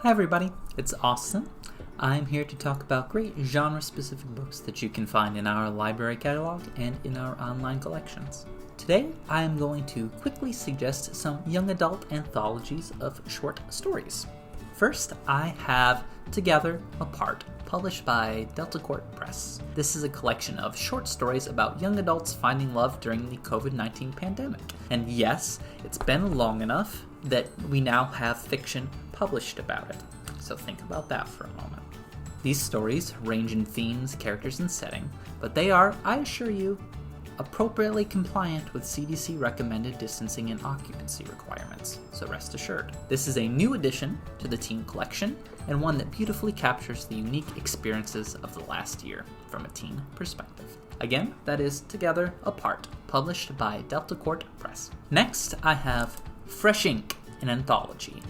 Hi everybody, it's Austin. I'm here to talk about great genre-specific books that you can find in our library catalog and in our online collections. Today, I am going to quickly suggest some young adult anthologies of short stories. First, I have Together, Apart, published by Delta Court Press. This is a collection of short stories about young adults finding love during the COVID-19 pandemic. And yes, it's been long enough that we now have fiction published about it. So think about that for a moment. These stories range in themes, characters, and setting, but they are, I assure you, appropriately compliant with CDC recommended distancing and occupancy requirements, so rest assured. This is a new addition to the teen collection, and one that beautifully captures the unique experiences of the last year from a teen perspective. Again, that is Together, Apart, published by Delta Court Press. Next, I have Fresh Ink, an anthology,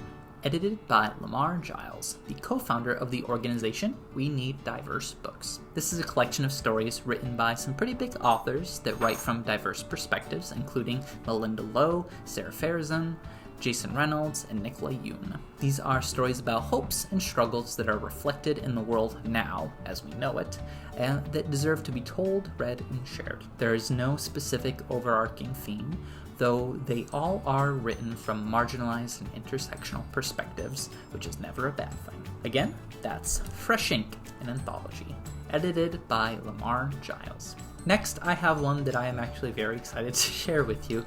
edited by Lamar, Giles, the co-founder of the organization We Need Diverse Books. This is a collection of stories written by some pretty big authors that write from diverse perspectives, including Melinda Lowe, Sarah Farazan, Jason Reynolds, and Nicola Yoon. These are stories about hopes and struggles that are reflected in the world now, as we know it, and that deserve to be told, read, and shared. There is no specific overarching theme, though they all are written from marginalized and intersectional perspectives, which is never a bad thing. Again, that's Fresh Ink, an anthology, edited by Lamar, Giles. Next, I have one that I am actually very excited to share with you.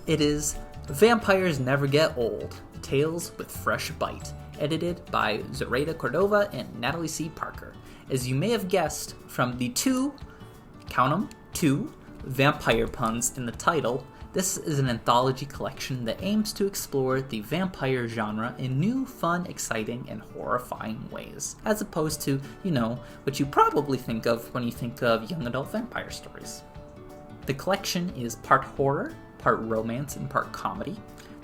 It is Vampires Never Get Old, Tales with Fresh Bite, edited by Zoraida, Córdova, and Natalie C. Parker. As you may have guessed from the two vampire puns in the title, this is an anthology collection that aims to explore the vampire genre in new, fun, exciting, and horrifying ways, as opposed to, what you probably think of when you think of young adult vampire stories. The collection is part horror, part romance, and part comedy.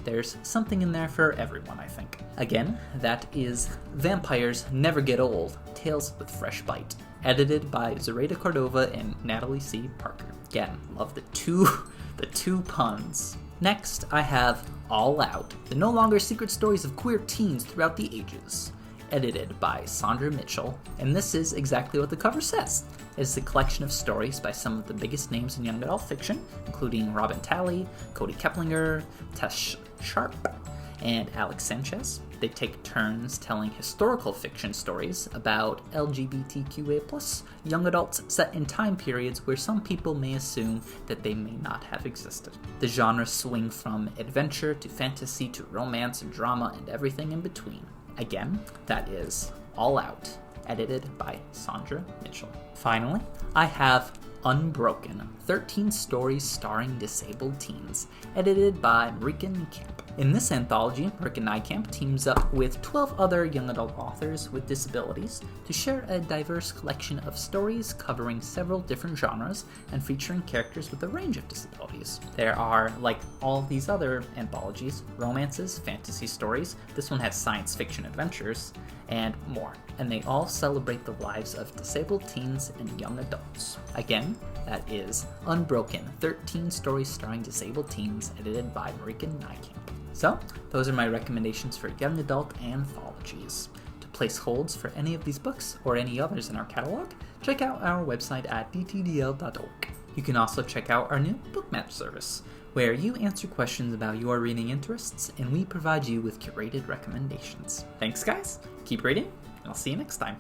There's something in there for everyone, I think. Again, that is Vampires Never Get Old, Tales with Fresh Bite, edited by Zoraida, Córdova, and Natalie C. Parker. Again, love the two puns. Next, I have All Out, the no longer secret stories of queer teens throughout the ages, edited by Saundra Mitchell, and this is exactly what the cover says. It is a collection of stories by some of the biggest names in young adult fiction, including Robin Talley, Cody Keplinger, Tess Sharp, and Alex Sanchez. They take turns telling historical fiction stories about LGBTQA+ young adults set in time periods where some people may assume that they may not have existed. The genres swing from adventure to fantasy to romance and drama and everything in between. Again, that is All Out, edited by Saundra Mitchell. Finally, I have Unbroken, 13 stories starring disabled teens, edited by Marieke and Nijkamp. In this anthology, Marieke and Nijkamp teams up with 12 other young adult authors with disabilities to share a diverse collection of stories covering several different genres and featuring characters with a range of disabilities. There are, like all these other anthologies, romances, fantasy stories, this one has science fiction adventures, and more. And they all celebrate the lives of disabled teens and young adults. Again, that is Unbroken, 13 stories starring disabled teens, edited by Marieke and Nijkamp. So, those are my recommendations for young adult anthologies. To place holds for any of these books or any others in our catalog, check out our website at dtdl.org. You can also check out our new BookMatch service, where you answer questions about your reading interests and we provide you with curated recommendations. Thanks guys, keep reading, and I'll see you next time.